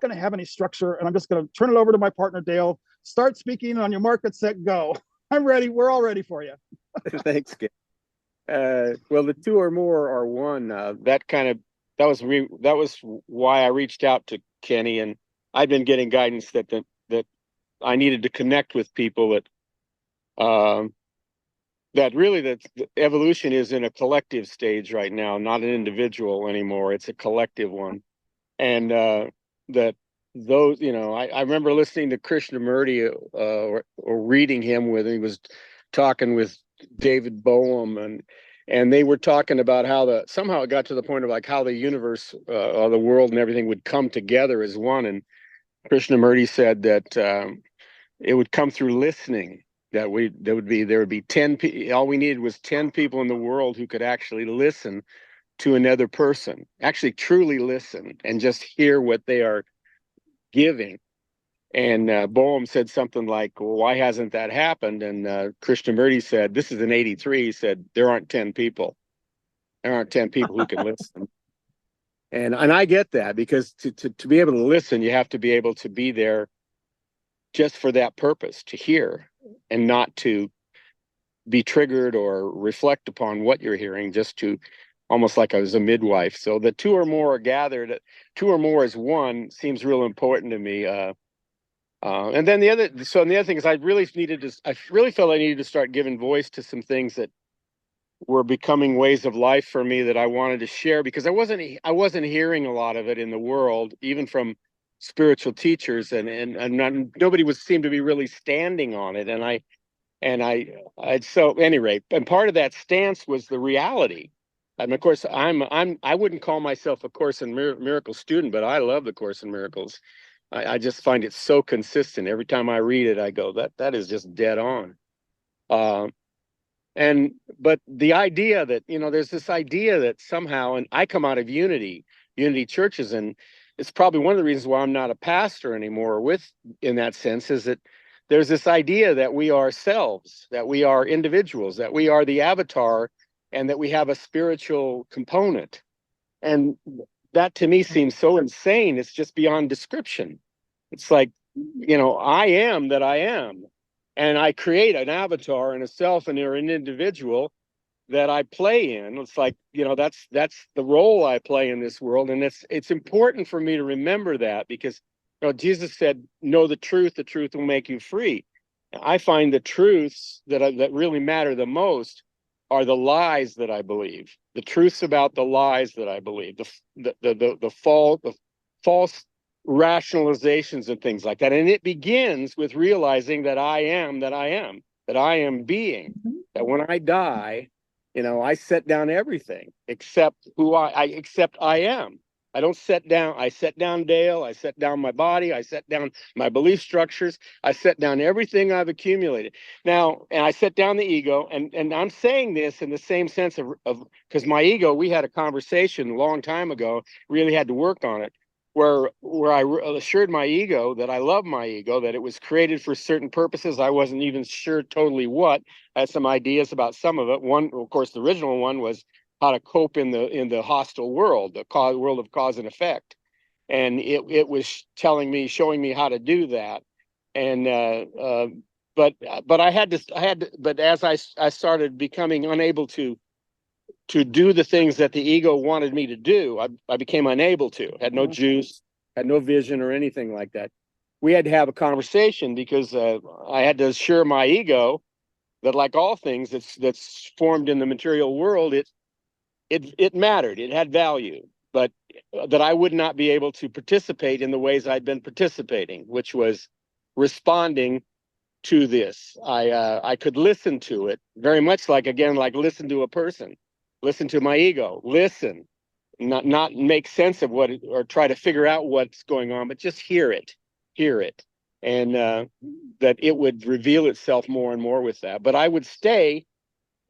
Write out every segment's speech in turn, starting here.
going to have any structure, and I'm just going to turn it over to my partner, Dale. Start speaking on your market, set, go. I'm ready. We're all ready for you. Thanks, Ken. Well, the two or more are one. That was why I reached out to Kenny, and I've been getting guidance that I needed to connect with people that really that evolution is in a collective stage right now, not an individual anymore. It's a collective one, and that those, I remember listening to Krishnamurti or reading him when he was talking with David Boehm, and they were talking about how somehow it got to the point of like how the universe or the world and everything would come together as one. And Krishnamurti said that it would come through listening. There would be 10. All we needed was 10 people in the world who could actually listen to another person, actually truly listen and just hear what they are giving. And Boehm said something like, well, why hasn't that happened? And Krishnamurti said, this is in 83, he said, there aren't 10 people. There aren't 10 people who can listen. And I get that, because to be able to listen, you have to be able to be there just for that purpose, to hear and not to be triggered or reflect upon what you're hearing, just to almost like I was a midwife. So the two or more are gathered, two or more is one, seems real important to me. And then the other thing is I really felt I needed to start giving voice to some things that were becoming ways of life for me that I wanted to share, because I wasn't hearing a lot of it in the world, even from spiritual teachers, and nobody seemed to be really standing on it. So at any rate, and part of that stance was the reality. And of course, I wouldn't call myself a Course in Miracles student, but I love the Course in Miracles. I just find it so consistent. Every time I read it, I go, that is just dead on. But the idea that, there's this idea that somehow, and I come out of unity churches, and it's probably one of the reasons why I'm not a pastor anymore in that sense, is that there's this idea that we are selves, that we are individuals, that we are the avatar, and that we have a spiritual component. And that to me seems so insane. It's just beyond description. It's like, I am that I am. And I create an avatar and a self and an individual that I play in. It's like, that's the role I play in this world. And it's important for me to remember that, because Jesus said, know the truth will make you free. I find the truths that really matter the most are the lies that I believe, the truths about the lies that I believe, the false rationalizations and things like that. And it begins with realizing that I am being, that when I die, I set down everything except except I am. I don't set down, I set down Dale, I set down my body, I set down my belief structures, I set down everything I've accumulated. Now, and I set down the ego, and I'm saying this in the same sense of because my ego, we had a conversation a long time ago, really had to work on it, where I assured my ego that I love my ego, that it was created for certain purposes. I wasn't even sure totally what. I had some ideas about some of it. One, of course, the original one was how to cope in the hostile world, world of cause and effect, and it was showing me how to do that. And but as I started becoming unable to do the things that the ego wanted me to do, I became unable to. Had no juice, had no vision or anything like that. We had to have a conversation, because I had to assure my ego that, like all things that's formed in the material world, it mattered, it had value, but that I would not be able to participate in the ways I'd been participating, which was responding to this. I could listen to it very much like listen to a person, listen to my ego, listen, not make sense of what or try to figure out what's going on, but just hear it, and that it would reveal itself more and more with that. But I would stay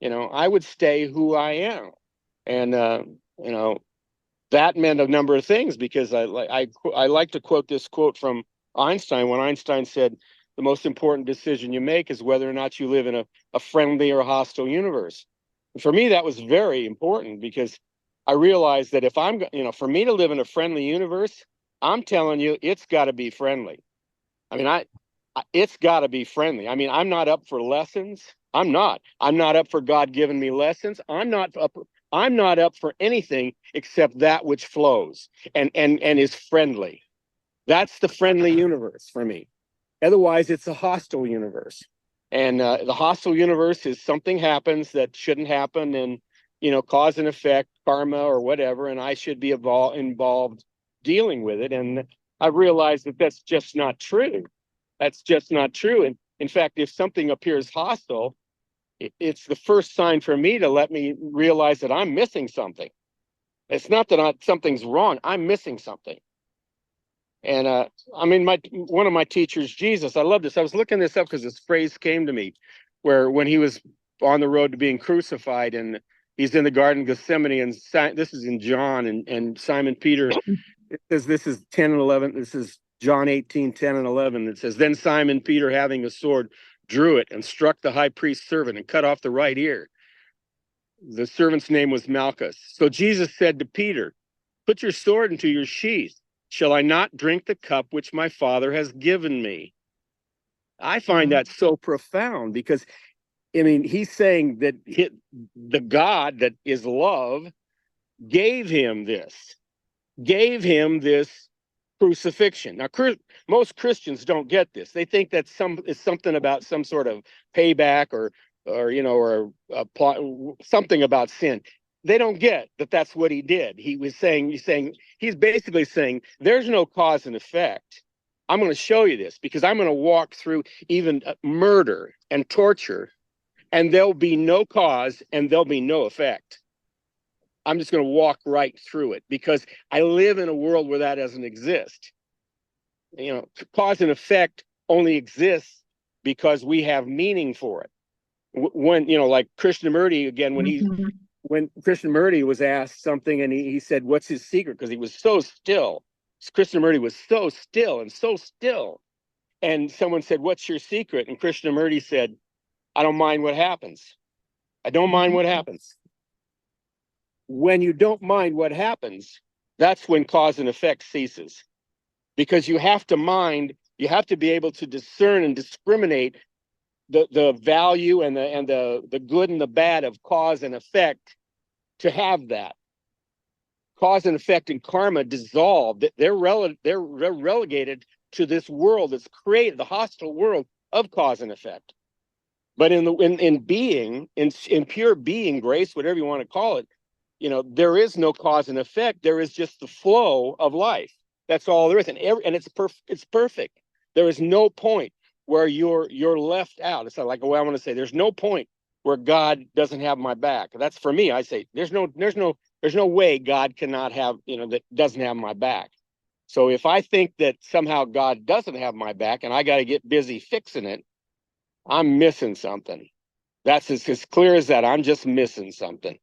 who I am. And that meant a number of things, because I like to quote this quote from Einstein, when Einstein said, the most important decision you make is whether or not you live in a friendly or hostile universe. And for me, that was very important, because I realized that if for me to live in a friendly universe, I'm telling you, it's got to be friendly. I mean, it's got to be friendly. I mean, I'm not up for lessons. I'm not. I'm not up for God giving me lessons. I'm not up for anything except that which flows and is friendly. That's the friendly universe for me. Otherwise, it's a hostile universe. And the hostile universe is something happens that shouldn't happen, and cause and effect, karma or whatever, and I should be involved dealing with it. And I've realized that that's just not true. That's just not true. And in fact, if something appears hostile, it's the first sign for me to let me realize that I'm missing something. It's not that something's wrong. I'm missing something. And I mean, one of my teachers, Jesus, I love this. I was looking this up because this phrase came to me, where when he was on the road to being crucified, and he's in the Garden of Gethsemane, and this is in John, and Simon Peter, it says, this is 10 and 11. This is John 18, 10 and 11. It says, then Simon Peter, having a sword, drew it and struck the high priest's servant and cut off the right ear. The servant's name was Malchus. So Jesus said to Peter, put your sword into your sheath. Shall I not drink the cup which my Father has given me? I find that so profound, because, I mean, he's saying that the God that is love gave him this crucifixion. Now, most Christians don't get this. They think that it's something about some sort of payback or a plot, something about sin. They don't get that that's what he did. He's basically saying there's no cause and effect. I'm going to show you this, because I'm going to walk through even murder and torture, and there'll be no cause and there'll be no effect. I'm just going to walk right through it, because I live in a world where that doesn't exist. Cause and effect only exists because we have meaning for it. When, like Krishnamurti, again, when Krishnamurti was asked something, and he said, what's his secret? Because he was so still. Krishnamurti was so still and so still. And someone said, what's your secret? And Krishnamurti said, I don't mind what happens. I don't mind what happens. When you don't mind what happens, that's when cause and effect ceases. Because you have to be able to discern and discriminate the value and the good and the bad of cause and effect, to have that. Cause and effect and karma dissolved. They're relegated to this world that's created, the hostile world of cause and effect. But in pure being, grace, whatever you want to call it, there is no cause and effect. There is just the flow of life. That's all there is, and it's perfect. There is no point where you're left out. It's not like, I want to say, there's no point where God doesn't have my back. That's, for me, I say there's no way God cannot have, that doesn't have my back. So if I think that somehow God doesn't have my back and I got to get busy fixing it, I'm missing something. That's as clear as that. I'm just missing something,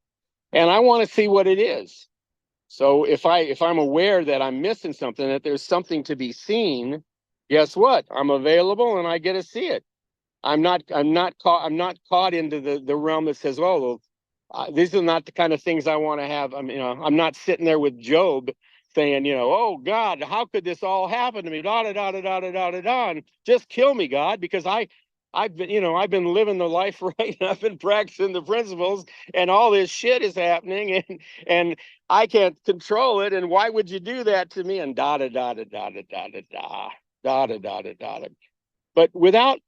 and I want to see what it is. So if I'm aware that I'm missing something, that there's something to be seen, guess what? I'm available and I get to see it. I'm not caught into the realm that says, oh, these are not the kind of things I want to have. I'm not sitting there with Job saying, oh God, how could this all happen to me? Da da da da da da da da. Just kill me, God, because I've been living the life right, and I've been practicing the principles, and all this shit is happening, and I can't control it. And why would you do that to me? And da da da da da da da da da da da da da. But without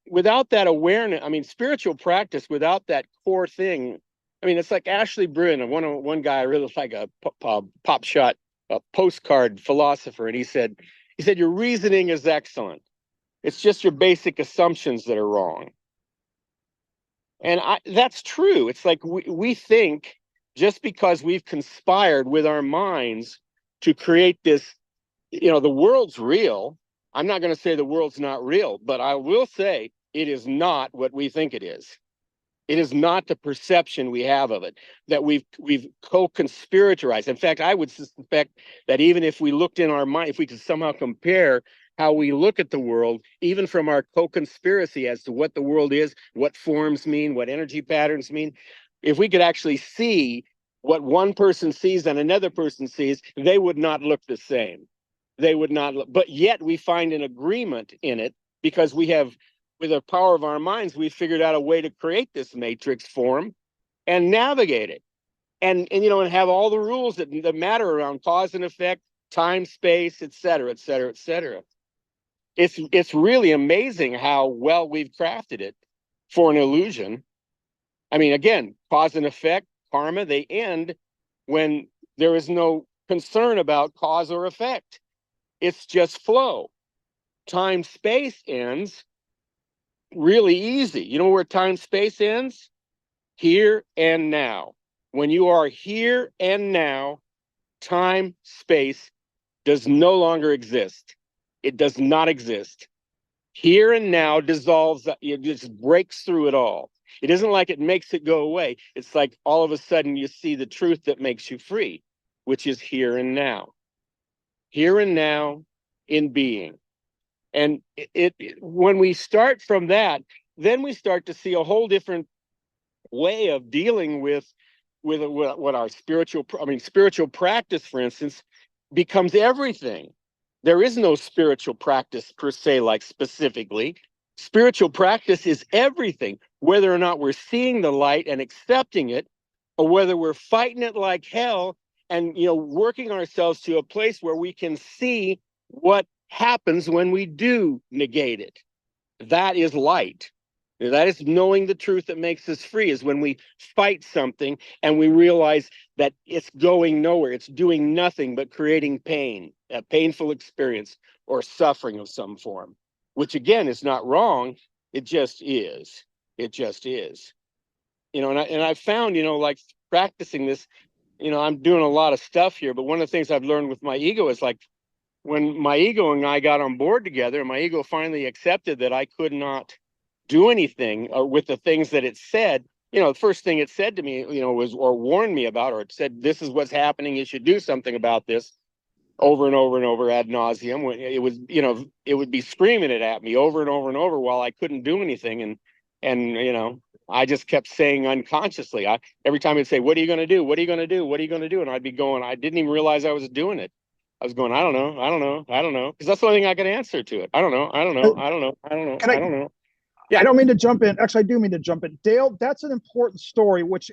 that awareness, spiritual practice without that core thing, it's like Ashley Bryn, one guy I really like, a pop shot, a postcard philosopher, and he said, your reasoning is excellent. It's just your basic assumptions that are wrong. And that's true. It's like we think, just because we've conspired with our minds to create this, the world's real. I'm not going to say the world's not real, but I will say it is not what we think it is. It is not the perception we have of it, that we've co-conspiratorized. In fact, I would suspect that even if we looked in our mind, if we could somehow compare how we look at the world, even from our co-conspiracy as to what the world is, what forms mean, what energy patterns mean, if we could actually see what one person sees and another person sees, they would not look the same. they would not, but yet we find an agreement in it because we have, with the power of our minds, we figured out a way to create this matrix form and navigate it. And and have all the rules that matter around cause and effect, time, space, et cetera, et cetera, et cetera. It's really amazing how well we've crafted it for an illusion. I mean, again, cause and effect, karma, they end when there is no concern about cause or effect. It's just flow. Time space ends really easy. You know where time space ends? Here and now. When you are here and now, time space does no longer exist. It does not exist. Here and now dissolves, it just breaks through it all. It isn't like it makes it go away. It's like all of a sudden you see the truth that makes you free, which is here and now. Here and now in being. And when we start from that, then we start to see a whole different way of dealing with what our spiritual practice, for instance, becomes everything. There is no spiritual practice per se, like specifically. Spiritual practice is everything, whether or not we're seeing the light and accepting it, or whether we're fighting it like hell and working ourselves to a place where we can see what happens when we do negate it. That is light. That is knowing the truth that makes us free, is when we fight something and we realize that it's going nowhere. It's doing nothing but creating pain, a painful experience or suffering of some form, which again is not wrong. It just is. It just is. And I found, like practicing this, I'm doing a lot of stuff here, but one of the things I've learned with my ego is like when my ego and I got on board together, and my ego finally accepted that I could not do anything with the things that it said. The first thing it said to me, was, or warned me about, or it said, this is what's happening. You should do something about this, over and over and over ad nauseum. It was, it would be screaming it at me over and over and over while I couldn't do anything. And I just kept saying unconsciously, every time it'd say, what are you going to do? What are you going to do? What are you going to do? And I'd be going, I didn't even realize I was doing it. I was going, I don't know. I don't know. I don't know. Because that's the only thing I could answer to it. I don't know. I don't know. I don't know. I don't know. I don't know. Yeah. I don't mean to jump in. Actually, I do mean to jump in. Dale, that's an important story, which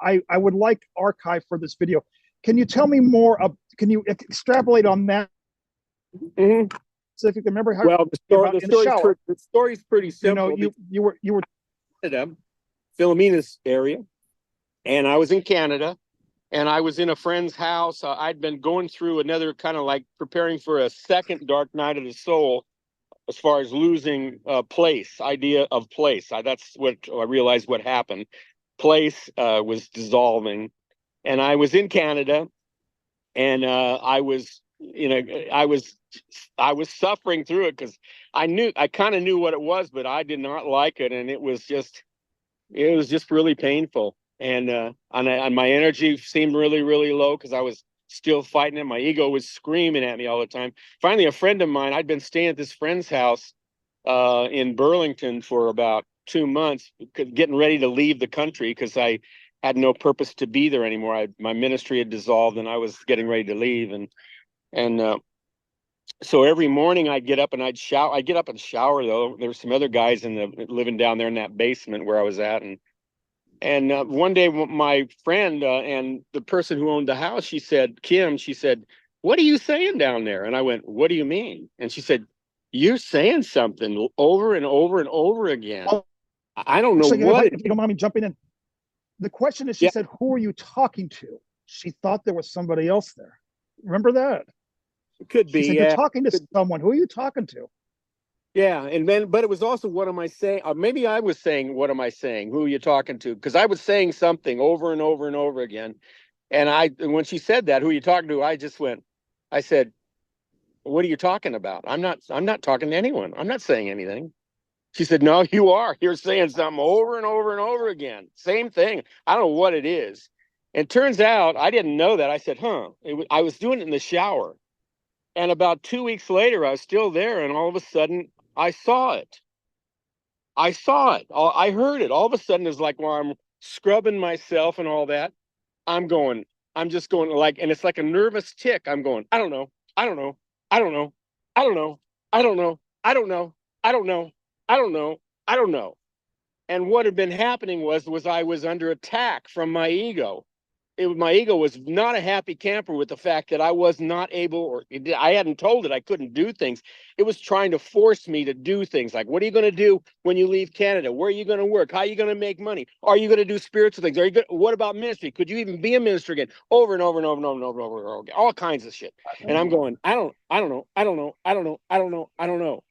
I would like archive for this video. Can you tell me more? Can you extrapolate on that? Mm-hmm. So if you can remember how. Well, the story's pretty simple. You were in Canada, Philomena's area, and I was in Canada, and I was in a friend's house. I'd been going through another kind of like preparing for a second dark night of the soul, as far as losing idea of place. That's what I realized what happened. Place was dissolving, and I was in Canada, and I was suffering through it because I kind of knew what it was, but I did not like it, and it was just really painful, and my energy seemed really, really low because I was still fighting it. My ego was screaming at me all the time. Finally, a friend of mine, I'd been staying at this friend's house in Burlington for about 2 months, getting ready to leave the country because I had no purpose to be there anymore. My ministry had dissolved, and I was getting ready to leave. And so every morning I'd get up and I'd shower. I'd get up and shower, though. There were some other guys living down there in that basement where I was at, and one day, my friend and the person who owned the house, she said, Kim, she said, what are you saying down there? And I went, what do you mean? And she said, you're saying something over and over and over again. Well, I don't know what. If you don't mind me jumping in. The question is, she said, who are you talking to? She thought there was somebody else there. Remember that? It could be. She said, you're talking to someone. Who are you talking to? Yeah, and then, but it was also, what am I saying? Maybe I was saying, what am I saying? Who are you talking to? Because I was saying something over and over and over again. And when she said that, who are you talking to? I said, what are you talking about? I'm not talking to anyone. I'm not saying anything. She said, no, you are. You're saying something over and over and over again. Same thing. I don't know what it is. And turns out I didn't know that. I said, I was doing it in the shower. And about 2 weeks later, I was still there. And all of a sudden, I saw it. I heard it. All of a sudden, it's like while I'm scrubbing myself and all that, I'm just going like, and it's like a nervous tick. I'm going, I don't know. I don't know. I don't know. I don't know. I don't know. I don't know. I don't know. I don't know. And what had been happening was I was under attack from my ego. My ego was not a happy camper with the fact that I was not able, or I hadn't told it I couldn't do things. It was trying to force me to do things like, what are you going to do when you leave Canada? Where are you going to work? How are you going to make money? Are you going to do spiritual things? Are you going? What about ministry? Could you even be a minister again? Over and over and over and over and over and over, and over again, all kinds of shit. And I'm going, I don't know, I don't know, I don't know, I don't know, I don't know.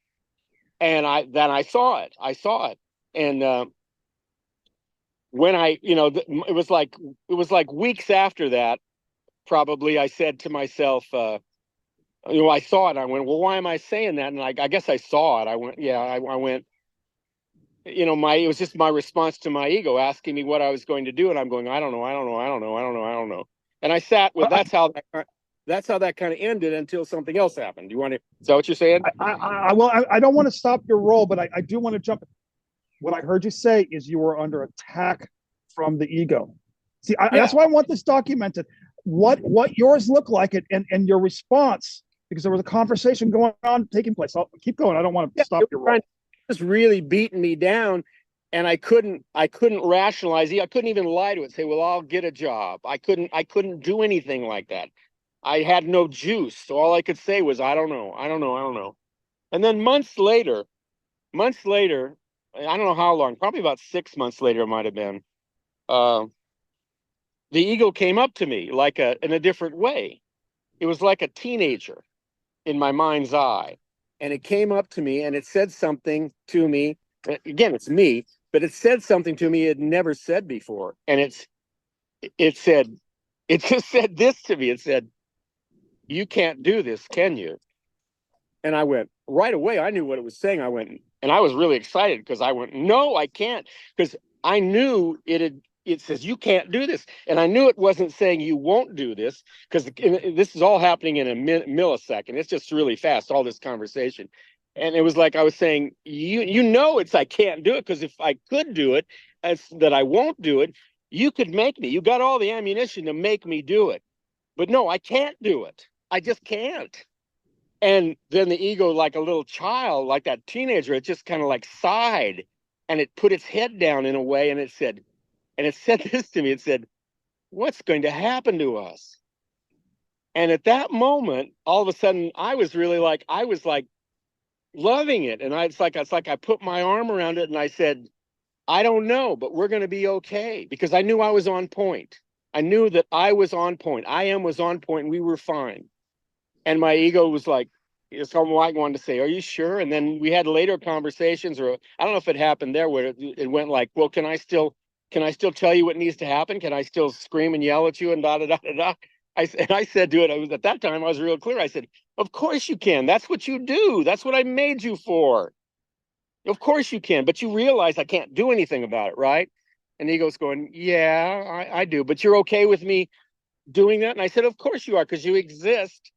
And I saw it. I saw it. And when it was like weeks after that, probably I said to myself, I saw it. I went, well, why am I saying that? And I guess I saw it. I went, yeah, I went, it was just my response to my ego asking me what I was going to do. And I'm going, I don't know, I don't know, I don't know, I don't know, I don't know. And I sat with, that's how that kind of ended until something else happened. You want to, is that what you're saying? I don't want to stop your role, but I do want to jump. What I heard you say is you were under attack from the ego. See, that's why I want this documented. What yours looked like it and your response, because there was a conversation going on taking place. I'll keep going. I don't want to stop your role. It was really beating me down, and I couldn't rationalize it. I couldn't even lie to it. Say, well, I'll get a job. I couldn't do anything like that. I had no juice. So all I could say was, I don't know, I don't know, I don't know. And then months later, I don't know how long, probably about 6 months later, it might have been. The ego came up to me in a different way. It was like a teenager in my mind's eye. And it came up to me and it said something to me. Again, it's me, but it said something to me it had never said before. And it just said this to me. It said, you can't do this, can you? And I went, right away, I knew what it was saying. I went, and I was really excited because I went, no, I can't. Because I knew it says, you can't do this. And I knew it wasn't saying you won't do this, because this is all happening in a millisecond. It's just really fast, all this conversation. And it was like I was saying, it's I can't do it, because if I could do it, that I won't do it, you could make me. You got all the ammunition to make me do it. But no, I can't do it. I just can't. And then the ego, like a little child, like that teenager, it just kind of like sighed, and it put its head down in a way, and it said this to me. It said, what's going to happen to us? And at that moment, all of a sudden, I was like loving it. And it's like I put my arm around it and I said, I don't know, but we're going to be okay, because I knew I was on point. I knew that I was on point. I was on point, and we were fine. And my ego was like, it's almost like wanted to say, are you sure? And then we had later conversations, or I don't know if it happened there, where it went like, well, can I still tell you what needs to happen? Can I still scream and yell at you and da da da da da? I said to it, at that time I was real clear. I said, of course you can. That's what you do. That's what I made you for. Of course you can, but you realize I can't do anything about it, right? And the ego's going, yeah, I do, but you're okay with me doing that? And I said, of course you are, because you exist.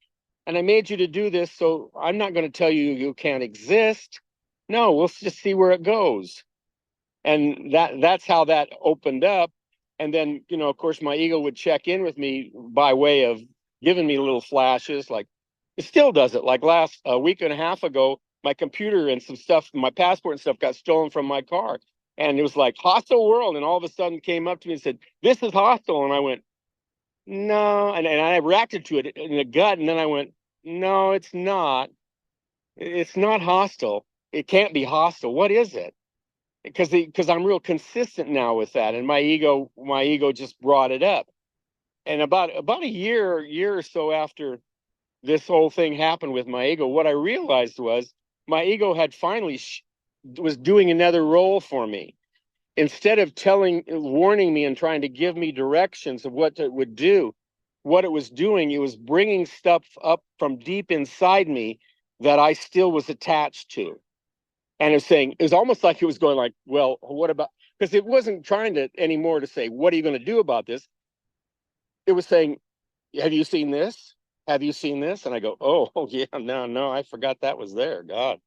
And I made you to do this, so I'm not going to tell you you can't exist. No, we'll just see where it goes. And that's how that opened up. And then, of course, my ego would check in with me by way of giving me little flashes. Like, it still does it. Like last a week and a half ago, my computer and some stuff, my passport and stuff, got stolen from my car. And it was like hostile world. And all of a sudden came up to me and said, this is hostile. And I went, no. And I reacted to it in the gut. And then I went, no, it's not. It's not hostile. It can't be hostile. What is it? Because I'm real consistent now with that, and my ego just brought it up. And about a year or so after this whole thing happened with my ego, what I realized was my ego had finally was doing another role for me. Instead of warning me and trying to give me directions of what it would do, what it was doing, it was bringing stuff up from deep inside me that I still was attached to. And it was almost like it was going like, well, what about, because it wasn't trying to anymore to say, what are you going to do about this? It was saying, have you seen this? Have you seen this? And I go, oh yeah, no, I forgot that was there. God.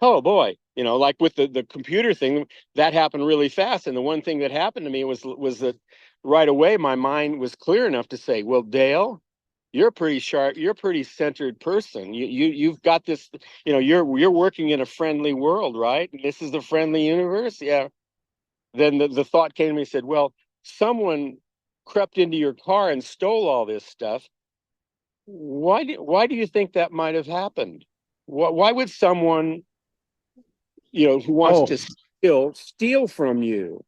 Oh boy. Like with the computer thing, that happened really fast. And the one thing that happened to me was that right away, my mind was clear enough to say, well, Dale, you're pretty sharp, you're a pretty centered person. You've got this, you're working in a friendly world, right? This is the friendly universe. Yeah. Then the thought came to me and said, well, someone crept into your car and stole all this stuff. Why do you think that might have happened? Why would someone, who wants to steal from you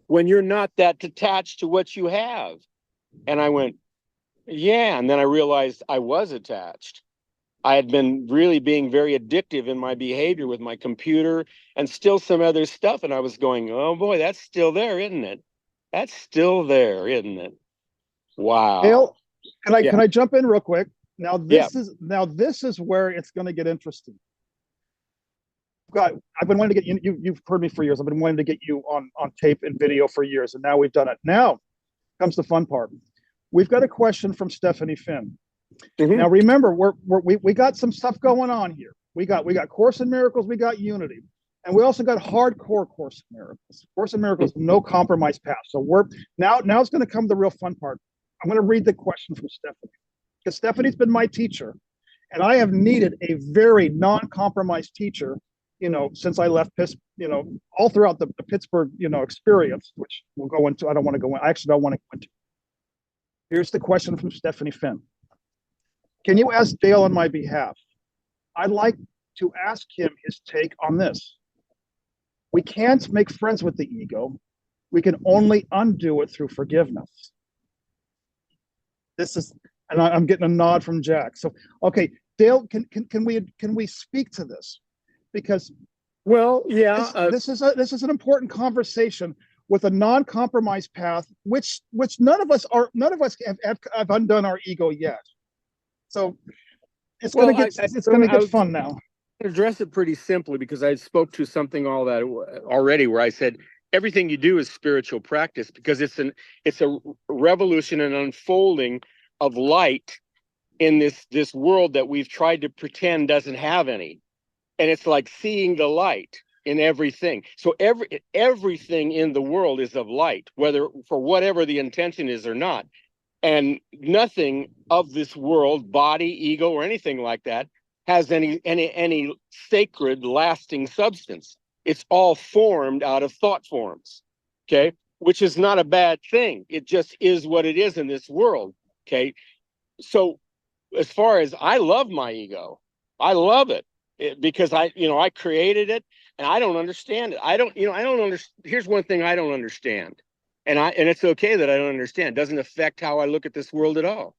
when you're not that attached to what you have? And I went, yeah. And then I realized I was attached. I had been really being very addictive in my behavior with my computer and still some other stuff. And I was going, oh boy, that's still there, isn't it? That's still there, isn't it? Wow. Dale, can Yeah. I jump in real quick? Now Yeah. this is where it's going to get interesting. I've been wanting to get you. You've heard me for years. I've been wanting to get you on tape and video for years, and now we've done it. Now comes the fun part. We've got a question from Stephanie Finn. Mhm. Now remember, we got some stuff going on here. We got Course in Miracles, we got Unity, and we also got hardcore Course in Miracles. Course in Miracles, no compromise path. So now it's going to come the real fun part. I'm going to read the question from Stephanie, because Stephanie's been my teacher, and I have needed a very non-compromised teacher, since I left all throughout the Pittsburgh, experience, which we'll go into. I don't want to go in. I actually don't want to go into. Here's the question from Stephanie Finn. Can you ask Dale on my behalf? I'd like to ask him his take on this. We can't make friends with the ego. We can only undo it through forgiveness. This is, and I'm getting a nod from Jack. So, okay, Dale, can we speak to this? Because well, yeah, this is an important conversation with a non-compromise path, which none of us have undone our ego yet. So it's going to get fun now. Address it pretty simply, because I spoke to something all that already, where I said everything you do is spiritual practice, because it's a revolution and unfolding of light in this world that we've tried to pretend doesn't have any. And it's like seeing the light in everything. So everything in the world is of light, whether for whatever the intention is or not. And nothing of this world, body, ego, or anything like that, has any sacred, lasting substance. It's all formed out of thought forms, okay? Which is not a bad thing. It just is what it is in this world, okay? So as far as I love my ego, I love it, because I created it, and I don't understand it. I don't understand. Here's one thing I don't understand. And it's okay that I don't understand. It doesn't affect how I look at this world at all.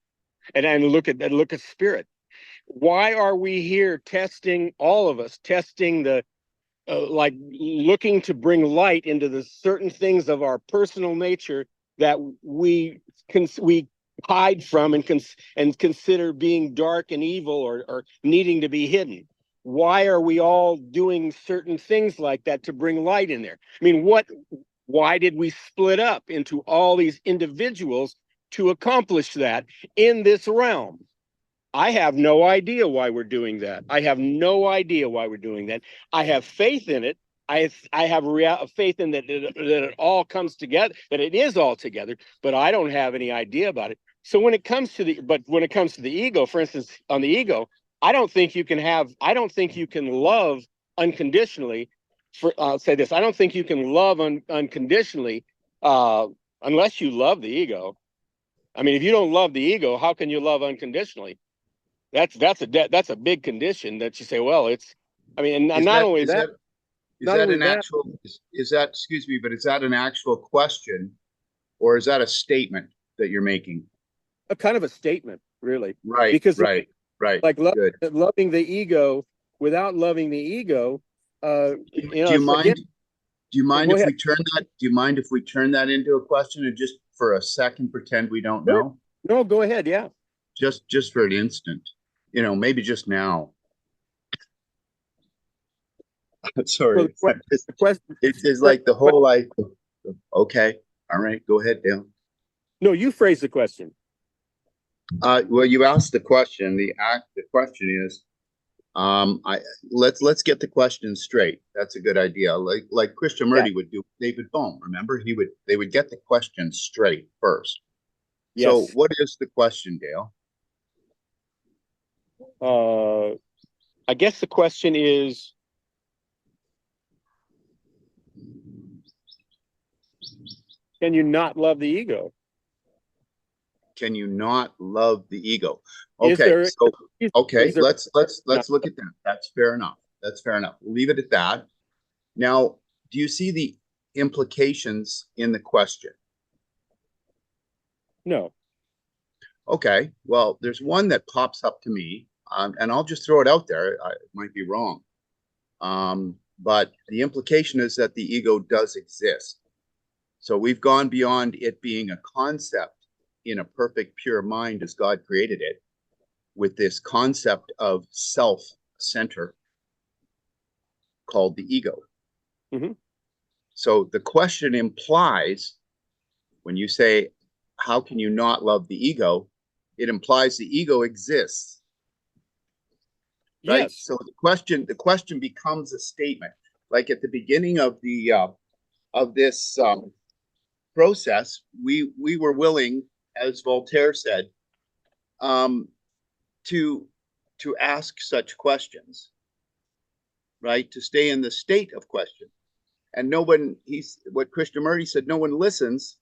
And I look at spirit. Why are we here testing, all of us, testing the like looking to bring light into the certain things of our personal nature that we hide from and consider being dark and evil, or needing to be hidden? Why are we all doing certain things like that to bring light in there? I mean, why did we split up into all these individuals to accomplish that in this realm? I have no idea why we're doing that. I have no idea why we're doing that. I have faith in it. I have faith in that it all comes together, that it is all together, but I don't have any idea about it. So when it comes to the ego, for instance, on the ego, I don't think you can love unconditionally. I'll say this: I don't think you can love unconditionally unless you love the ego. I mean, if you don't love the ego, how can you love unconditionally? That's a big condition that you say. Well, it's. I mean, and not only that. Is that an actual? Is that, excuse me, but is that an actual question, or is that a statement that you're making? A kind of a statement, really. Right. Because right. Like loving the ego without loving the ego. Do you mind? Do you mind if we turn that? Do you mind if we turn that into a question and just for a second pretend we don't know? No, go ahead. Yeah. Just for an instant, maybe just now. Sorry. Well, the question, it's like the whole life. Okay. All right. Go ahead, Dale. No, you phrase the question. Well, you asked the question. The question is, let's get the question straight. That's a good idea. Like Krishnamurti would do with David Bohm. Remember, they would get the question straight first. Yes. So what is the question, Dale? I guess the question is, can you not love the ego? Can you not love the ego? Is Okay, there, so is there, let's look at that. That's fair enough. That's fair enough. We'll leave it at that. Now, do you see the implications in the question? no. Okay, well, there's one that pops up to me, and I'll just throw it out there. I might be wrong. But the implication is that the ego does exist. So we've gone beyond it being a concept in a perfect, pure mind as God created it, with this concept of self-center called the ego. Mm-hmm. So the question implies, when you say, how can you not love the ego? It implies the ego exists. Right? Yes. So the question becomes a statement. Like at the beginning of this process, we were willing, as Voltaire said, to ask such questions, right? To stay in the state of question. And no one, what Krishnamurti said, no one listens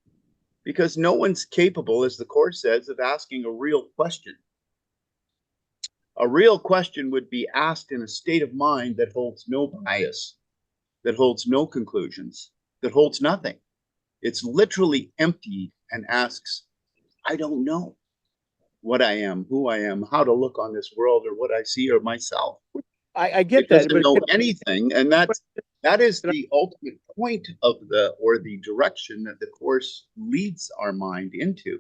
because no one's capable, as the Course says, of asking a real question. A real question would be asked in a state of mind that holds no bias, that holds no conclusions, that holds nothing. It's literally empty and asks, I don't know what I am, who I am, how to look on this world, or what I see, or myself. I get it that. doesn't know anything, and that is the ultimate point of the direction that the Course leads our mind into,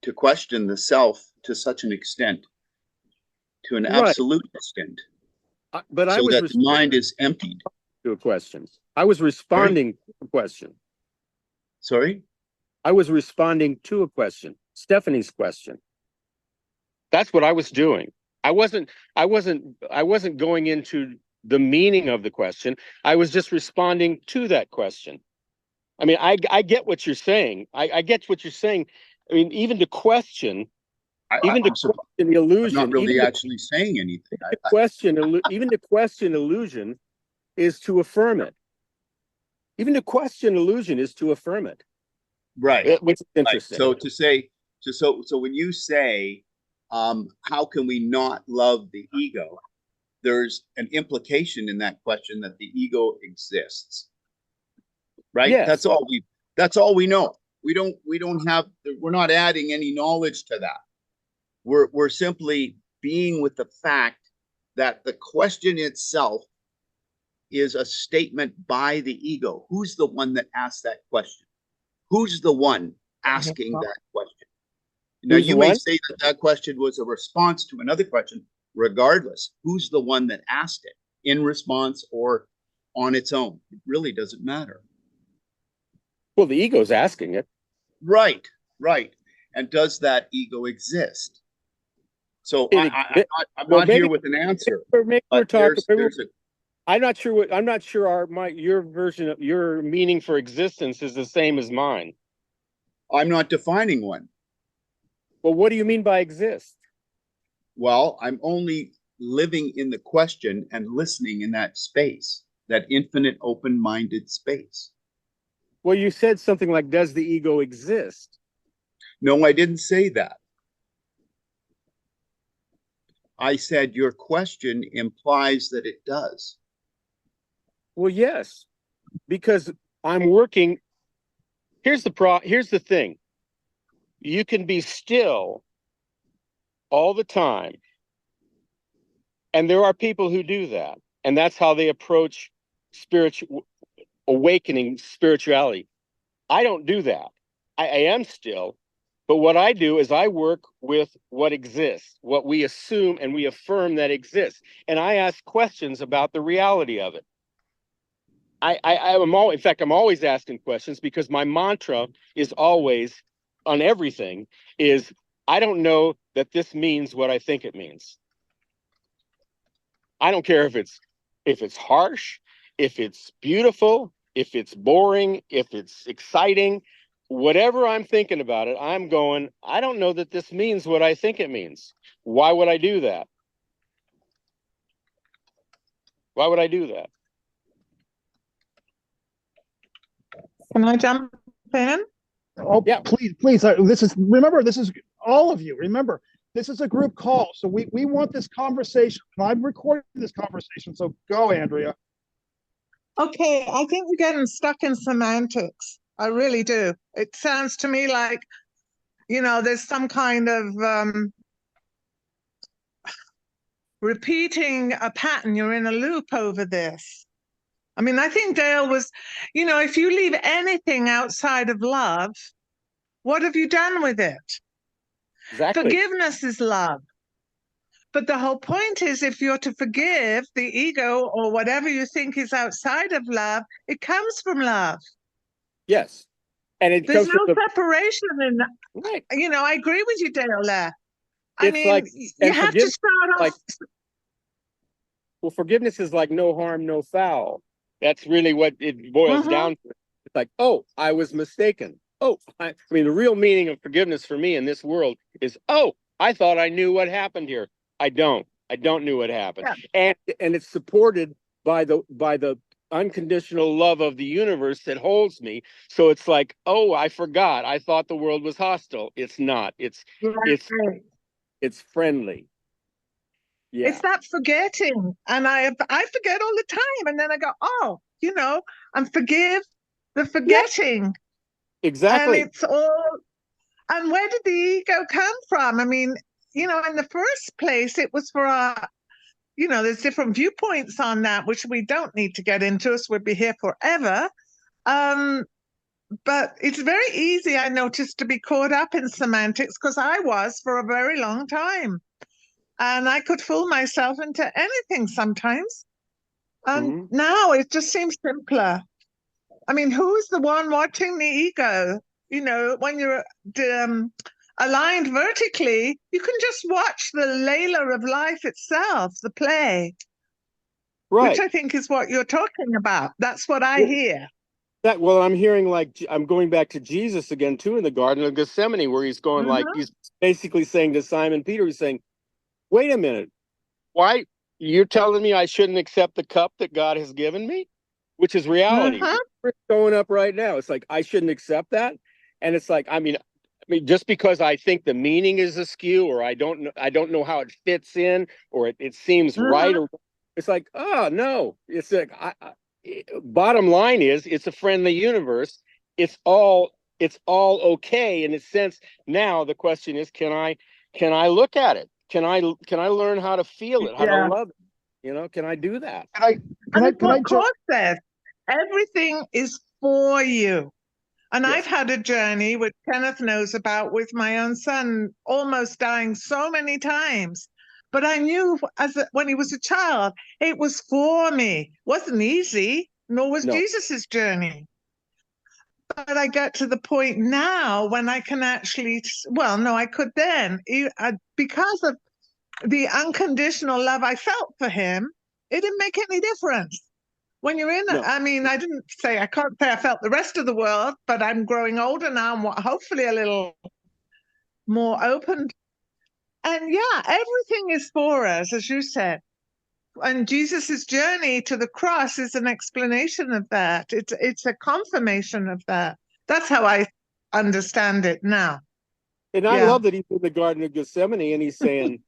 to question the self to such an extent, to an absolute extent, but so that the mind is emptied. To a question. I was responding to a question. Sorry? I was responding to a question. Stephanie's question. That's what I was doing. I wasn't going into the meaning of the question. I was just responding to that question. I mean, I get what you're saying. I get what you're saying. I mean, even to question, the illusion. I'm not really actually saying anything. Even to question illusion is to affirm it. Even to question illusion is to affirm it. Right. Which is interesting. Right. So when you say, how can we not love the ego? There's an implication in that question that the ego exists. Right? Yes. That's all we know. We're not adding any knowledge to that. We're simply being with the fact that the question itself is a statement by the ego. Who's the one that asked that question? Who's the one asking that question? Now, you may say that question was a response to another question. Regardless, who's the one that asked it, in response or on its own? It really doesn't matter. Well, the ego's asking it. Right. And does that ego exist? So I'm not here with an answer. I'm not sure your version of your meaning for existence is the same as mine. I'm not defining one. Well, what do you mean by exist? Well, I'm only living in the question and listening in that space, that infinite open-minded space. Well, you said something like, does the ego exist? No, I didn't say that. I said your question implies that it does. Well, yes, because I'm working. Here's the thing. You can be still all the time. And there are people who do that. And that's how they approach awakening spirituality. I don't do that. I am still. But what I do is I work with what exists, what we assume and we affirm that exists. And I ask questions about the reality of it. I'm always asking questions, because my mantra is always, on everything, is I don't know that this means what I think it means. I don't care if it's harsh, if it's beautiful, if it's boring, if it's exciting, whatever I'm thinking about it, I'm going, I don't know that this means what I think it means. Why would I do that? Why would I do that? Can I jump in? Oh, Yeah. please. Remember, this is all of you. Remember, this is a group call. So we want this conversation. I'm recording this conversation. So go, Andrea. Okay, I think we're getting stuck in semantics. I really do. It sounds to me like, there's some kind of repeating a pattern. You're in a loop over this. I mean, I think Dale was, if you leave anything outside of love, what have you done with it? Exactly. Forgiveness is love. But the whole point is, if you're to forgive the ego or whatever you think is outside of love, it comes from love. Yes. And it There's comes from no separation in that. right. I agree with you, Dale, there. It's like, you have to start off. like, well, forgiveness is like no harm, no foul. That's really what it boils down to. It's like, oh, I was mistaken. Oh, I mean, the real meaning of forgiveness for me in this world is, oh, I thought I knew what happened here. I don't know what happened. Yeah. And it's supported by the unconditional love of the universe that holds me. So it's like, oh, I forgot. I thought the world was hostile. It's not. It's friendly. Yeah. It's that forgetting. And I forget all the time. And then I go, oh, and forgive the forgetting. Yeah. Exactly. And it's all, and where did the ego come from? I mean, in the first place, it was for our, there's different viewpoints on that, which we don't need to get into, as we'd be here forever. But it's very easy, I noticed, to be caught up in semantics, because I was for a very long time. And I could fool myself into anything sometimes. And now it just seems simpler. I mean, who's the one watching the ego? When you're aligned vertically, you can just watch the Layla of life itself, the play. Right. Which I think is what you're talking about. That's what I hear. I'm hearing, like, I'm going back to Jesus again, too, in the Garden of Gethsemane, where he's going, like, he's basically saying to Simon Peter, he's saying, wait a minute, why you're telling me I shouldn't accept the cup that God has given me, which is reality. It's going up right now. It's like, I shouldn't accept that. And it's like, I mean, just because I think the meaning is askew, or I don't know how it fits in, or it seems right, or it's like, oh no, it's like, bottom line is, it's a friendly universe. It's all okay in a sense. Now the question is, can I look at it? Can I learn how to feel it, how to love it? Can I do that? Can I jump? Says, everything is for you. And I've had a journey, which Kenneth knows about, with my own son almost dying so many times. But I knew when he was a child, it was for me. It wasn't easy, nor was Jesus's journey. But I get to the point now when I can actually, I could then, because of the unconditional love I felt for him, it didn't make any difference. When you're in it, I mean, I can't say I felt the rest of the world, but I'm growing older now and hopefully a little more open. And everything is for us, as you said. And Jesus's journey to the cross is an explanation of that. It's a confirmation of that. That's how I understand it now. And I love that he's in the Garden of Gethsemane and he's saying,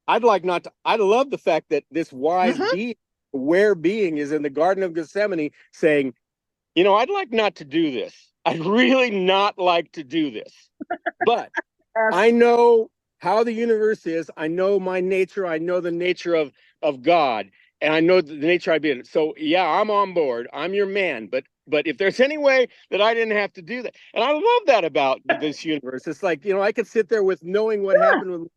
I love the fact that this wise being, aware being, is in the Garden of Gethsemane saying, I'd like not to do this. I'd really not like to do this. But I know how the universe is. I know my nature. I know the nature of God. And I know the nature I'd be in. So I'm on board. I'm your man. But if there's any way that I didn't have to do that, and I love that about this universe. It's like, I could sit there with knowing what happened with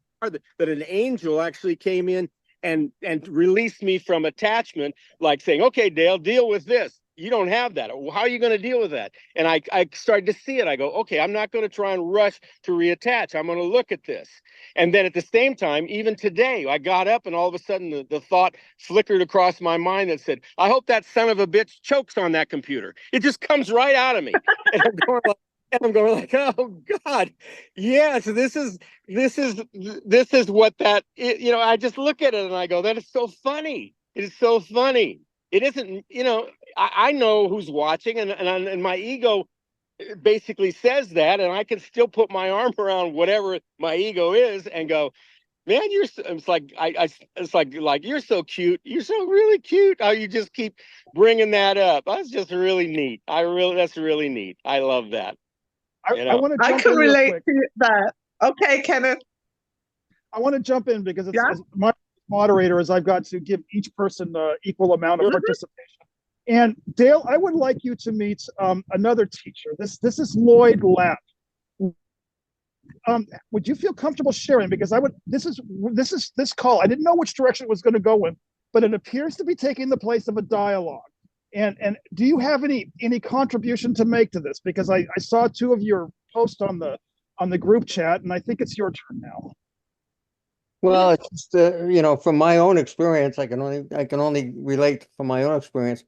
that an angel actually came in and released me from attachment, like saying, okay, Dale, deal with this. You don't have that. How are you going to deal with that? And I started to see it. I go, okay, I'm not going to try and rush to reattach. I'm going to look at this. And then at the same time, even today, I got up and all of a sudden the thought flickered across my mind that said, I hope that son of a bitch chokes on that computer. It just comes right out of me. And I'm going like, oh God, yes, this is what that, I just look at it and I go, that is so funny. It is so funny. It isn't, I know who's watching, and my ego basically says that, and I can still put my arm around whatever my ego is and go, man, it's like it's like you're so cute. You're so really cute. How you just keep bringing that up. That's just really neat. That's really neat. I love that. I want to I jump can in real relate quick. to that. Okay, Kenneth. I want to jump in because it's Yeah. as my moderator as I've got to give each person the equal amount of Sure. participation. And Dale, I would like you to meet another teacher. This is Lloyd Lapp. Would you feel comfortable sharing? Because this call. I didn't know which direction it was going to go in, but it appears to be taking the place of a dialogue. And do you have any contribution to make to this? Because I saw two of your posts on the group chat, and I think it's your turn now. Well, it's just, from my own experience, I can only relate from my own experience.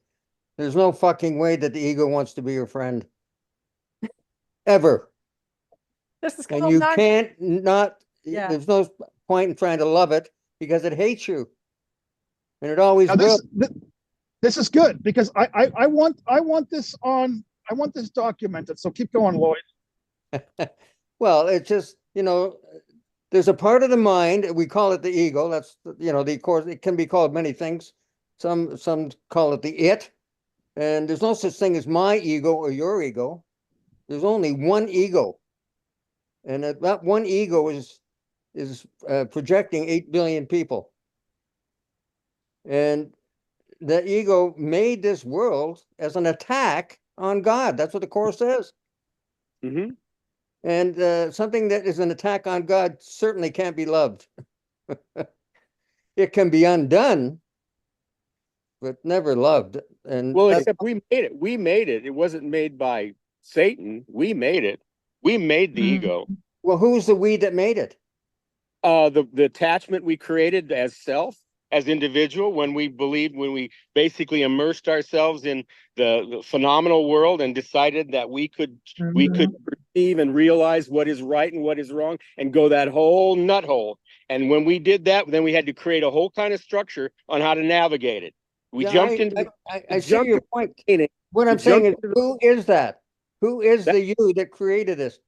There's no fucking way that the ego wants to be your friend. Ever. This is And called you not. can't not, Yeah. there's no point in trying to love it because it hates you. And it always Now, will. this is good because I want this documented. So keep going, Lloyd. Well, it's just, there's a part of the mind, we call it the ego. That's, of course, it can be called many things. Some call it the it. And there's no such thing as my ego or your ego. There's only one ego. And that one ego is projecting 8 billion people. And the ego made this world as an attack on God. That's what the Course says. Mm-hmm. And something that is an attack on God certainly can't be loved. It can be undone, but never loved. And Well, except we made it. We made it. It wasn't made by Satan. We made it. We made the ego. well, who's the we that made it? The attachment we created as self, as individual, when we basically immersed ourselves in the phenomenal world and decided that we could perceive and realize what is right and what is wrong and go that whole nut hole. And when we did that, then we had to create a whole kind of structure on how to navigate it. We jumped into. I see your point. In What I'm saying is, who is that? Who is the you that created this?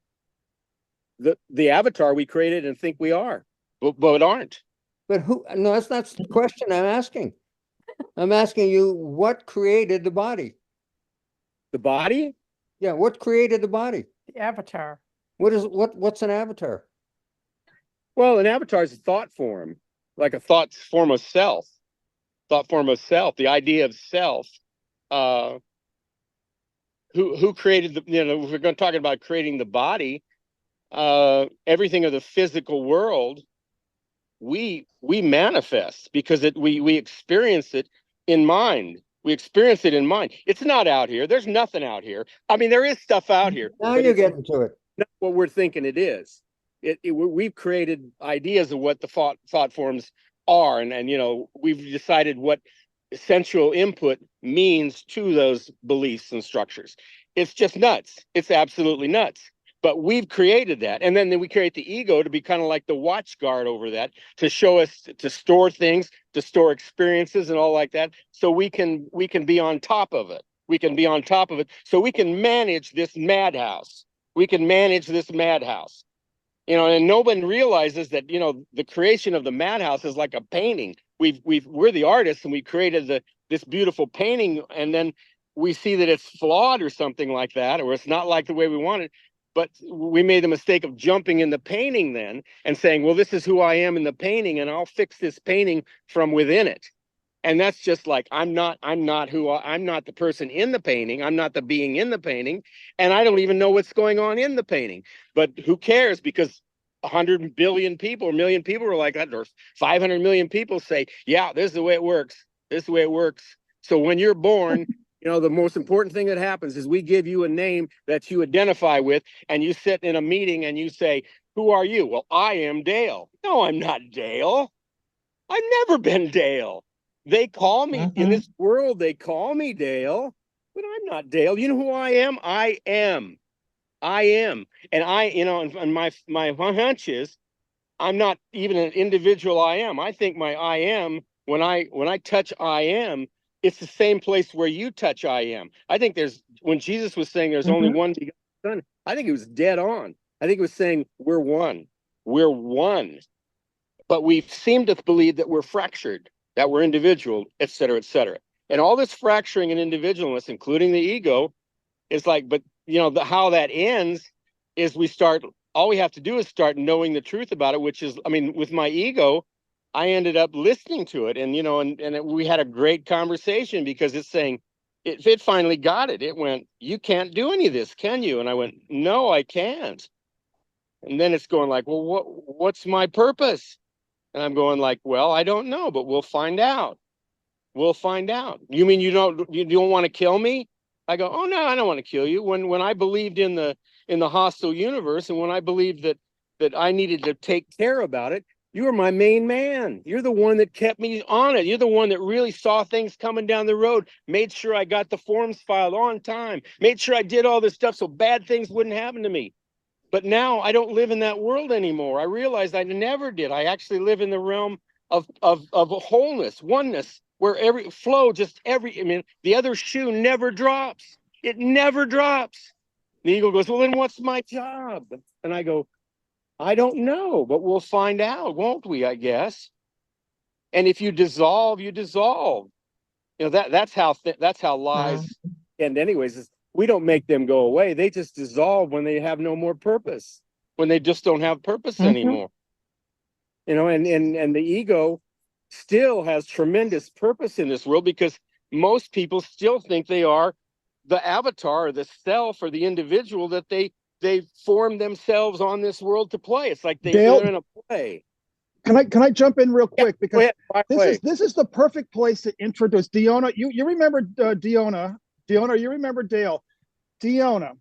The avatar we created and think we are, but aren't. But who? No, that's not the question I'm asking. I'm asking you, what created the body? The body? Yeah, what created the body? The avatar. What's an avatar? Well, an avatar is a thought form, like a thought form of self. Thought form of self, the idea of self. Who created the, if we're going to talk about creating the body, everything of the physical world, we manifest because we experience it in mind. We experience it in mind. It's not out here. There's nothing out here. I mean, there is stuff out here. Now you're getting to it. Not what we're thinking it is. We've created ideas of what the thought forms are, and we've decided what essential input means to those beliefs and structures. It's just nuts. It's absolutely nuts. But we've created that, and then we create the ego to be kind of like the watch guard over that, to show us, to store things, to store experiences and all like that, so we can be on top of it. We can be on top of it, so we can manage this madhouse. We can manage this madhouse. And no one realizes that, the creation of the madhouse is like a painting. We're the artists, and we created this beautiful painting, and then we see that it's flawed or something like that, or it's not like the way we want it. But we made the mistake of jumping in the painting then and saying, well, this is who I am in the painting, and I'll fix this painting from within it. And that's just like, I'm not the person in the painting. I'm not the being in the painting. And I don't even know what's going on in the painting. But who cares? Because 100 billion people, or million people are like that, or 500 million people say, yeah, this is the way it works. This is the way it works. So when you're born, the most important thing that happens is we give you a name that you identify with, and you sit in a meeting and you say, who are you? Well, I am Dale. No, I'm not Dale. I've never been Dale. They call me in this world, they call me Dale, but I'm not Dale. You know who I am? I am. And and my hunch is, I'm not even an individual I am. I think my I am when I touch I am, it's the same place where you touch I am. I think when Jesus was saying there's only one begotten Son, I think it was dead on. I think it was saying we're one. We're one. But we seem to believe that we're fractured, that we're individual, et cetera, et cetera. And all this fracturing and individualness, including the ego, is like, but how that ends is all we have to do is start knowing the truth about it, which is, I mean, with my ego, I ended up listening to it, and we had a great conversation, because it's saying, it finally got it. It went, you can't do any of this, can you? And I went, no, I can't. And then it's going like, well, what's my purpose? And I'm going like, well, I don't know, but we'll find out. We'll find out. You mean you don't want to kill me? I go, oh no, I don't want to kill you. When I believed in the hostile universe, and when I believed that I needed to take care about it, you were my main man. You're the one that kept me on it. You're the one that really saw things coming down the road, made sure I got the forms filed on time, made sure I did all this stuff so bad things wouldn't happen to me. But now I don't live in that world anymore. I realized I never did. I actually live in the realm of wholeness, oneness, where the other shoe never drops. It never drops. The ego goes, well, then what's my job? And I go, I don't know, but we'll find out, won't we, I guess? And if you dissolve, you dissolve. That's how lies end anyways, is we don't make them go away. They just dissolve when they have no more purpose, when they just don't have purpose anymore. And the ego still has tremendous purpose in this world, because most people still think they are the avatar, or the self, or the individual that they form themselves on this world to play. It's like they're in a play. Can I jump in real quick? Yeah, because this is the perfect place to introduce Deonna. You remember Deonna. Deonna, you remember Dale. Deonna.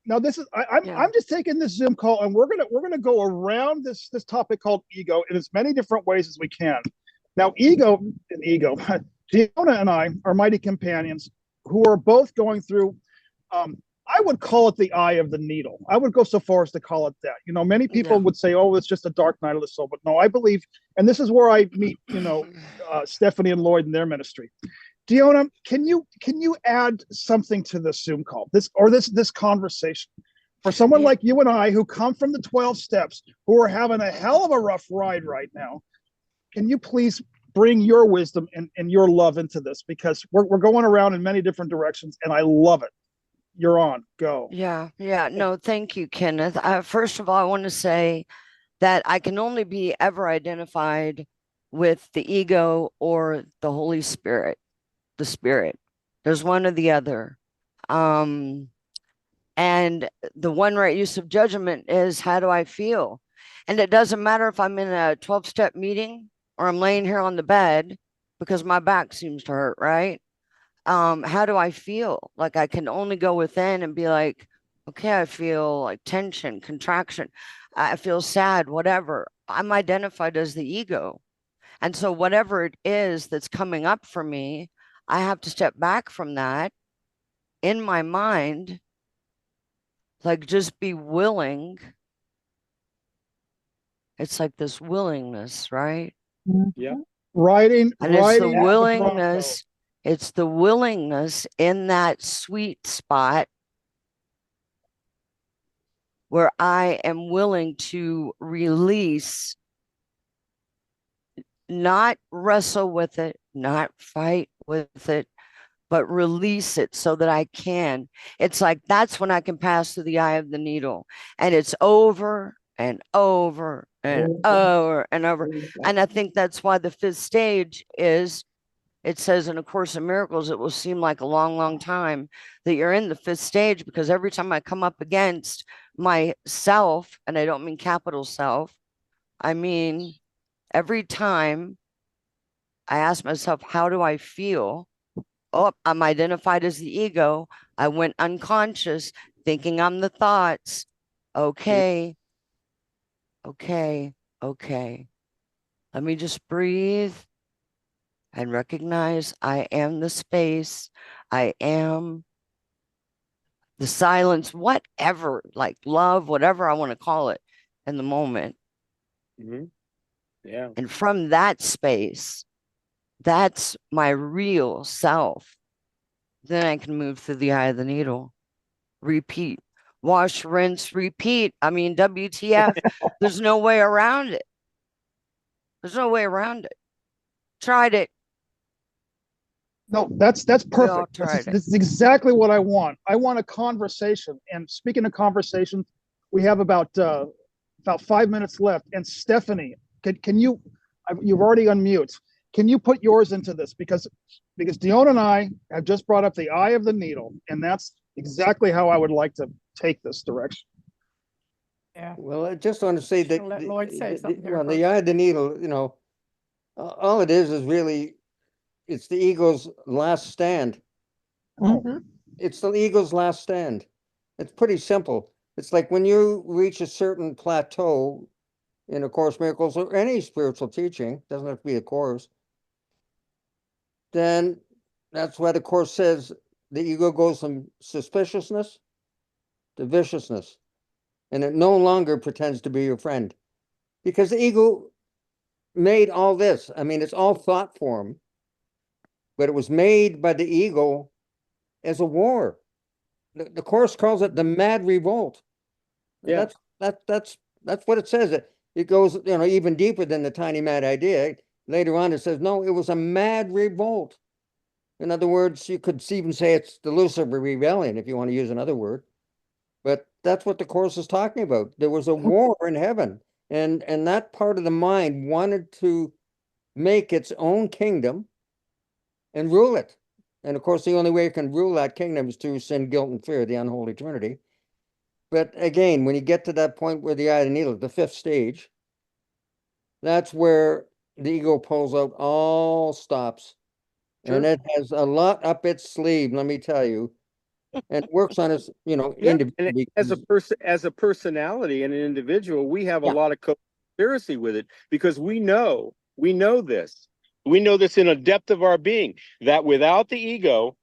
Now this is I'm just taking this Zoom call, and we're gonna go around this topic called ego in as many different ways as we can. Now, ego, Deonna and I are mighty companions who are both going through, I would call it the eye of the needle. I would go so far as to call it that. Many people would say, oh, it's just a dark night of the soul. But no, I believe, and this is where I meet, Stephanie and Lloyd in their ministry. Deonna, can you add something to this Zoom call, this conversation? For someone like you and I, who come from the 12 steps, who are having a hell of a rough ride right now, can you please bring your wisdom and your love into this? Because we're going around in many different directions, and I love it. You're on. Go. Yeah. No, thank you, Kenneth. First of all, I want to say that I can only be ever identified with the ego or the Holy Spirit, the Spirit. There's one or the other. And the one right use of judgment is, how do I feel? And it doesn't matter if I'm in a 12-step meeting or I'm laying here on the bed because my back seems to hurt, right? How do I feel? Like, I can only go within and be like, okay, I feel like tension, contraction. I feel sad, whatever. I'm identified as the ego. And so whatever it is that's coming up for me, I have to step back from that in my mind, like just be willing. It's like this willingness, right? Yeah. Riding it's the the willingness. It's the willingness in that sweet spot where I am willing to release, not wrestle with it, not fight with it, but release it so that I can. It's like, that's when I can pass through the eye of the needle, and it's over and over and over and over. And I think that's why the fifth stage is, it says in A Course in Miracles, it will seem like a long, long time that you're in the fifth stage, because every time I come up against myself, and I don't mean capital self, I mean, every time I ask myself, how do I feel? Oh, I'm identified as the ego. I went unconscious thinking I'm the thoughts. Okay. Let me just breathe and recognize I am the space. I am the silence, whatever, like love, whatever I want to call it in the moment. Yeah. And from that space, that's my real self. Then I can move through the eye of the needle. Repeat. Wash, rinse, repeat. I mean, WTF. There's no way around it. There's no way around it. Tried it. No, that's We all perfect. tried it. This is exactly what I want. I want a conversation. And speaking of conversation, we have about 5 minutes left. And Stephanie, can you? You've already unmute. Can you put yours into this? Because Dion and I have just brought up the eye of the needle, and that's exactly how I would like to take this direction. Yeah. Well, I just want to say that Gonna let Lloyd say something here well, the first. eye of the needle, you know, all it is really, it's the ego's last stand. Mhm. It's the ego's last stand. It's pretty simple. It's like when you reach a certain plateau in A Course in Miracles or any spiritual teaching, doesn't have to be a course, then that's why the Course says the ego goes from suspiciousness to viciousness, and it no longer pretends to be your friend. Because the ego made all this. I mean, it's all thought form, but it was made by the ego as a war. The Course calls it the mad revolt. Yeah. That's what it says. It goes, you know, even deeper than the tiny mad idea. Later on, it says, no, it was a mad revolt. In other words, you could even say it's the Lucifer rebellion, if you want to use another word. But that's what the Course is talking about. There was a war in heaven, and that part of the mind wanted to make its own kingdom and rule it. And of course, the only way you can rule that kingdom is through sin, guilt, and fear, the unholy trinity. But again, when you get to that point where the eye of the needle, the fifth stage, that's where the ego pulls out all stops. And Sure. it has a lot up its sleeve, let me tell you. And it works on its, you know, Yeah. And individual. as a personality and an individual, we have a Yeah. lot of conspiracy with it because we know this. We know this in a depth of our being that without the ego,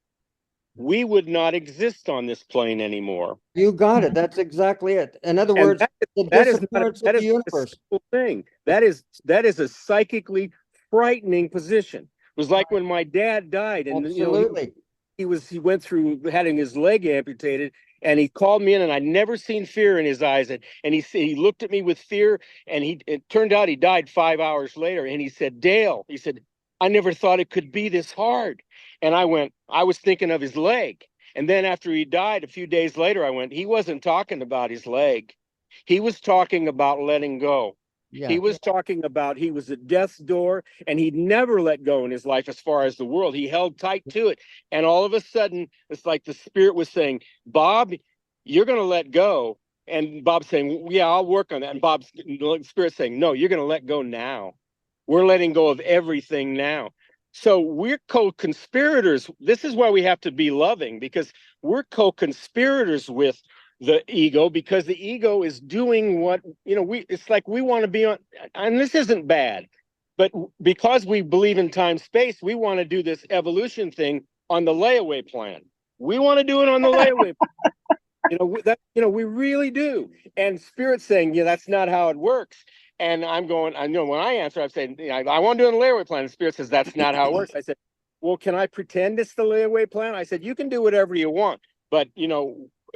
we would not exist on this plane anymore. You got it. That's exactly it. In other And words, the that is not disappearance of the a universe. simple thing. That is a psychically frightening position. It was like when my dad died, and Absolutely. he went through having his leg amputated, and he called me in, and I'd never seen fear in his eyes, and he looked at me with fear, and it turned out he died 5 hours later, and he said, Dale, he said, I never thought it could be this hard. And I was thinking of his leg. And then after he died, a few days later, I went, he wasn't talking about his leg. He was talking about letting go. Yeah. He was talking about he was at death's door and he'd never let go in his life as far as the world. He held tight to it. And all of a sudden, it's like the spirit was saying, Bob, you're going to let go. And Bob's saying, yeah, I'll work on that. And Bob's spirit saying, no, you're going to let go now. We're letting go of everything now. So we're co-conspirators. This is why we have to be loving, because we're co-conspirators with the ego, because the ego is doing what, it's like we want to be on, and this isn't bad, but because we believe in time space, we want to do this evolution thing on the layaway plan. We want to do it on the layaway plan. We really do. And Spirit's saying, yeah, that's not how it works. And I'm going, I know when I answer, I'm saying, I want to do it on the layaway plan. And Spirit says, that's not how it works. I said, well, can I pretend it's the layaway plan? I said, you can do whatever you want, but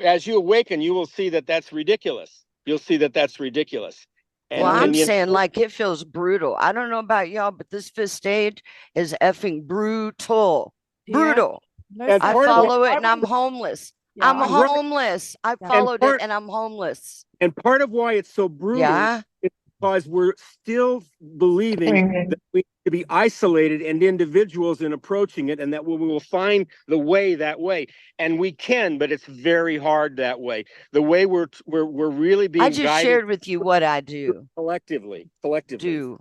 as you awaken, you will see that that's ridiculous. You'll see that that's ridiculous. Well, I'm saying like it feels brutal. I don't know about y'all, but this fifth stage is effing brutal. Brutal. Listen, I follow it and I'm homeless. Yeah, I'm homeless. I followed part- it and I'm homeless. And part of why it's so brutal Yeah. is because we're still believing that we need to be isolated and individuals in approaching it, and that we will find the way that way. And we can, but it's very hard that way. The way we're really being I just guided shared with you what I do. collectively. Do.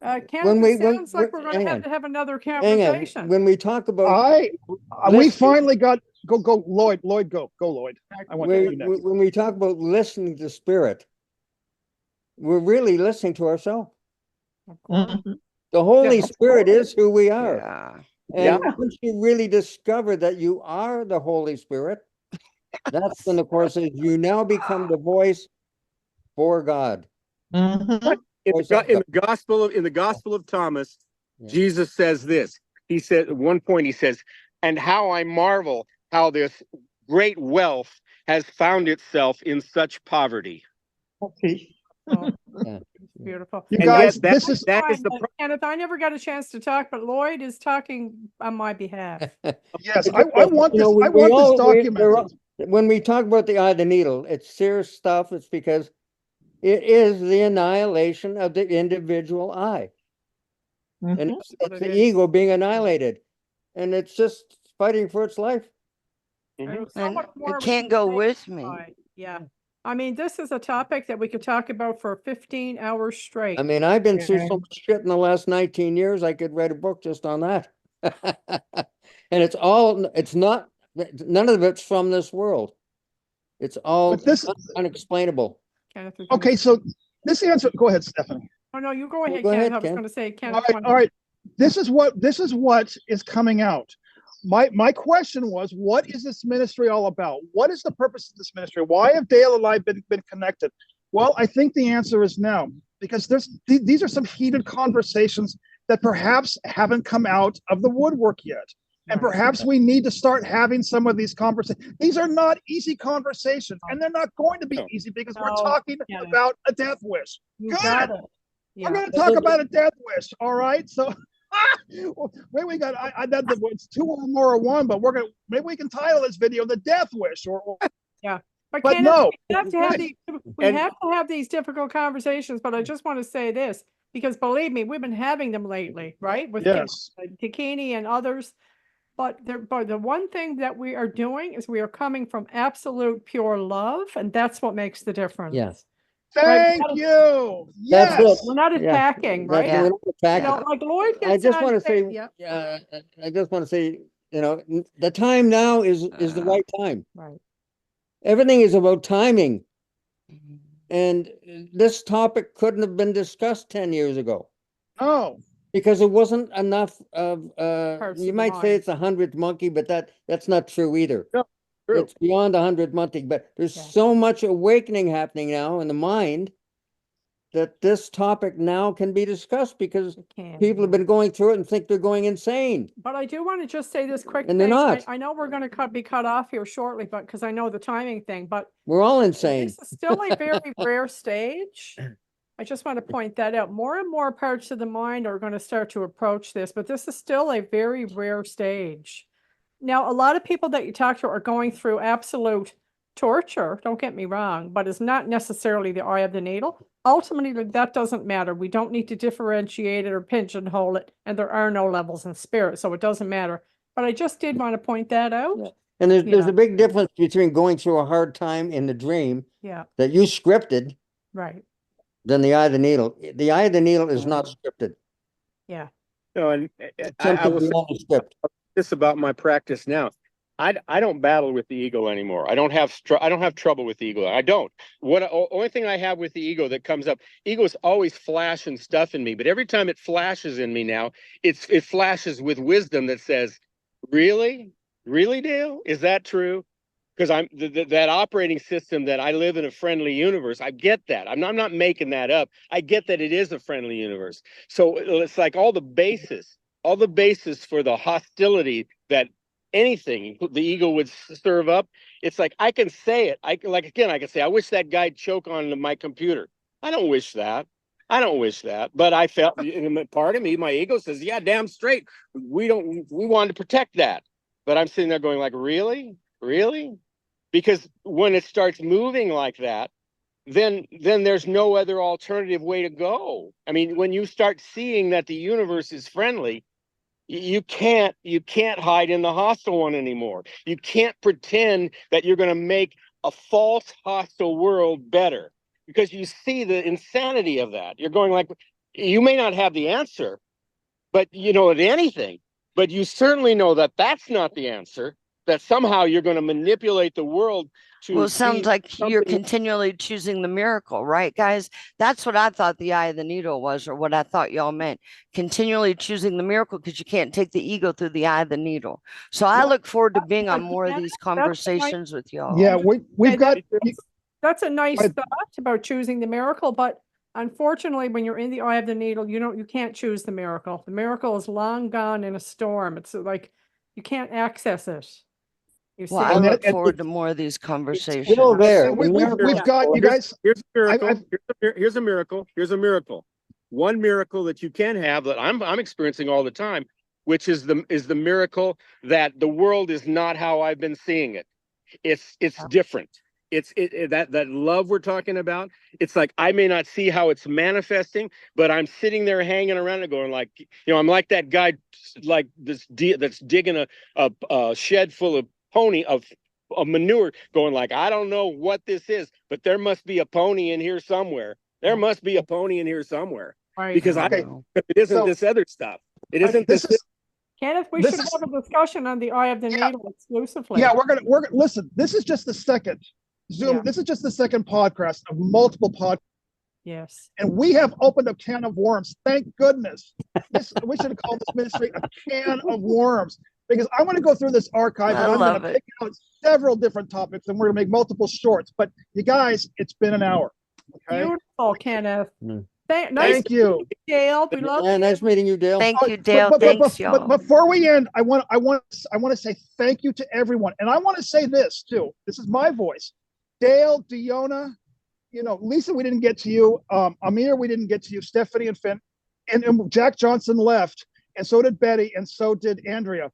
Kenneth, it sounds like we're going to have another conversation. When we talk about we finally got go Lloyd go Lloyd. I want you next. When we talk about listening to Spirit, we're really listening to ourselves. Mhm. The Holy Spirit is who we are. Yeah. And once you really discover that you are the Holy Spirit, that's when the Course says you now become the voice for God. Mhm. in the Gospel of Thomas, Jesus says this. He said at one point, he says, and how I marvel how this great wealth has found itself in such poverty. Okay. Oh, Yeah. beautiful. You And guys, yet that- this is, that is the Fine, Kenneth, I never got a chance to talk, but Lloyd is talking on my behalf. yes, I want this, I want this documented. When we talk about the eye of the needle, it's serious stuff. It's because it is the annihilation of the individual I. And Mhm. it's the ego being annihilated. And it's just fighting for its life. Mhm. And Someone more it we can't can go say with me. Right, yeah. I mean, this is a topic that we could talk about for 15 hours straight. I mean, I've been through Yeah. so much shit in the last 19 years, I could write a book just on that. And it's all, it's not, none of it's from this world. It's all But this, unexplainable. Kenneth was gonna okay, say- so this answer, go ahead, Stephanie. Oh, no, you go ahead, go Kenneth. ahead, I was Ken. gonna say, All Kenneth. right, all right. This is what is coming out. My question was, what is this ministry all about? What is the purpose of this ministry? Why have Dale and I been connected? Well, I think the answer is no, because these are some heated conversations that perhaps haven't come out of the woodwork yet. And Right. perhaps we need to start having some of these conversations. These are not easy conversations, and they're not going to be No. easy because we're No, talking yeah. about a death wish. You Good. got it. We're Yeah, going to talk about a death wish, all right? So, wait, we got it's two or more or one, but maybe we can title this video "The Death Wish," but but Kenneth, no. we have to have Right. these, And- difficult conversations, but I just want to say this, because believe me, we've been having them lately, right? With Yes. Takini and others. But the one thing that we are doing is we are coming from absolute pure love, and that's what makes the difference. Yes. Right, Thank you. That's Yes. We're not Yeah. attacking, That's right? Yeah. we're not attacking. You know, like Lloyd I gets just on want to say, yeah, I just want to say, the time now is the right time. right. Everything is about timing. Mhm. And this topic couldn't have been discussed 10 years ago No. because there wasn't enough of, Parts you of the might say mind. it's 100th monkey, but that's not true either. No, true. It's beyond 100th monkey, but there's Yeah. so much awakening happening now in the mind that this topic now can be discussed because We can, people have yeah. been going through it and think they're going insane. But I do want to just say this quick And they're thing. not. I know we're going to be cut off here shortly, but because I know the timing thing, but We're all insane. this is still a very rare stage. I just want to point that out. More and more parts of the mind are going to start to approach this, but this is still a very rare stage. Now, a lot of people that you talk to are going through absolute torture, don't get me wrong, but it's not necessarily the eye of the needle. Ultimately, that doesn't matter. We don't need to differentiate it or pigeonhole it, and there are no levels in spirit, so it doesn't matter. But I just did want to point that out. Yeah. And there's Yeah. a big difference between going through a hard time in the dream Yeah, that you scripted right. than the eye of the needle. The eye of the needle is not scripted. Yeah. No, and It's I something will say beyond the script. this about my practice now. I don't battle with the ego anymore. I don't have trouble with the ego. I don't. Only thing I have with the ego that comes up, ego is always flashing stuff in me, but every time it flashes in me now, it flashes with wisdom that says, really, Dale, is that true? Because I'm that operating system that I live in a friendly universe. I get that. I'm not making that up. I get that it is a friendly universe. So it's like all the basis for the hostility that anything the ego would serve up. It's like I can say it. I can say, I wish that guy'd choke on my computer. I don't wish that. But I felt part of me, my ego says, yeah, damn straight. We wanted to protect that. But I'm sitting there going like, really? Because when it starts moving like that, then there's no other alternative way to go. I mean, when you start seeing that the universe is friendly, you can't hide in the hostile one anymore. You can't pretend that you're going to make a false hostile world better because you see the insanity of that. You're going like, you may not have the answer, but at anything, but you certainly know that that's not the answer, that somehow you're going to manipulate the world to Well, it sounds like you're something- continually choosing the miracle, right, guys? That's what I thought the eye of the needle was, or what I thought y'all meant. Continually choosing the miracle because you can't take the ego through the eye of the needle. So I look forward to being on more of these conversations with y'all. Yeah, we've got. That's a nice Right. thought about choosing the miracle, but unfortunately, when you're in the eye of the needle, you can't choose the miracle. The miracle is long gone in a storm. It's like you can't access it. You see? Well, I And look and forward to more of these conversations. Still there. And The we've miracle- got, you guys, Here's a miracle. I've- Here's a miracle. Here's a miracle. One miracle that you can have that I'm experiencing all the time, which is the miracle that the world is not how I've been seeing it. It's different. That love we're talking about. It's like I may not see how it's manifesting, but I'm sitting there hanging around and going like, I'm like that guy, like that's digging a shed full of manure, going like, I don't know what this is, but there must be a pony in here somewhere. There must be a pony in here somewhere. Right. Because Okay. it isn't So- this other stuff. It isn't this this. is, Kenneth, we This should is- have a discussion on the eye of the needle exclusively. yeah, we're gonna, listen, this is just the second Zoom. Yeah. This is just the second podcast of multiple podcasts. Yes. And we have opened a can of worms. Thank goodness. We should have called this ministry a can of worms, because I want to go through this archive I and I'm love going to it. pick out several different topics, and we're going to make multiple shorts. But you guys, it's been an hour. Okay. Beautiful, Kenneth. Mm. Nice Thank to you. meet you, Dale. We love Yeah, nice meeting you, Dale. Thank Oh, you, Dale. Thanks, y'all. But before we end, I want to say thank you to everyone, and I want to say this too. This is my voice. Dale, Deona, Lisa, we didn't get to you. Amir, we didn't get to you. Stephanie and Finn, and Jack Johnson left, and so did Betty, and so did Andrea.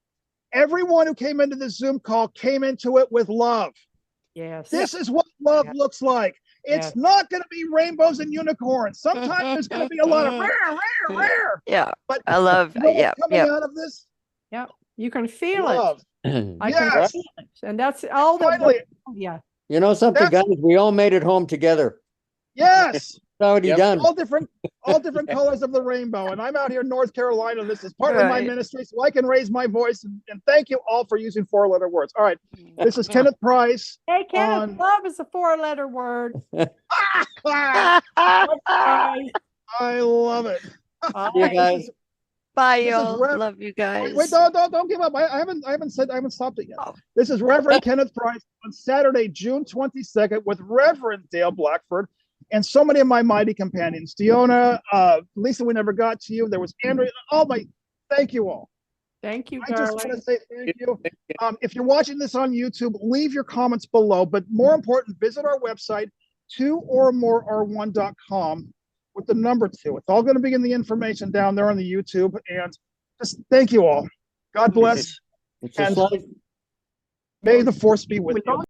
Everyone who came into the Zoom call came into it with love. Yes. This is what love Yeah. looks like. It's Yes. not going to be rainbows and unicorns. Sometimes there's going to be a lot of rare. Yeah, But I love, you know what's yeah, coming yeah. out of this? You can feel it. Love. I can Yes. feel it. And that's all that. Finally, Yeah. You know something, That's- guys? We all made it home together. yes. It's already Yep. done. all different colors of the rainbow. And I'm out here in North Carolina. This is partly my Right. ministry, so I can raise my voice. And thank you all for using 4-letter words. All right. This is Kenneth Price. Hey, Kenneth, On- love is a 4-letter word. Ah, Bye. I love it. See you guys. Bye, This is y'all. Rev- Love you guys. Wait, don't give up. I haven't stopped it yet. Oh. This is Reverend Kenneth Price on Saturday, June 22nd, with Reverend Dale Blackford and so many of my mighty companions. Deona, Lisa, we never got to you. There was Andrea. Thank you all. Thank you, I just want darling. to say thank you. If you're watching this on YouTube, leave your comments below. But more important, visit our website, 2ormorere1.com with the number 2. It's all going to be in the information down there on the YouTube. And just thank you all. God bless. It's a And- slight May the force be with We you. don't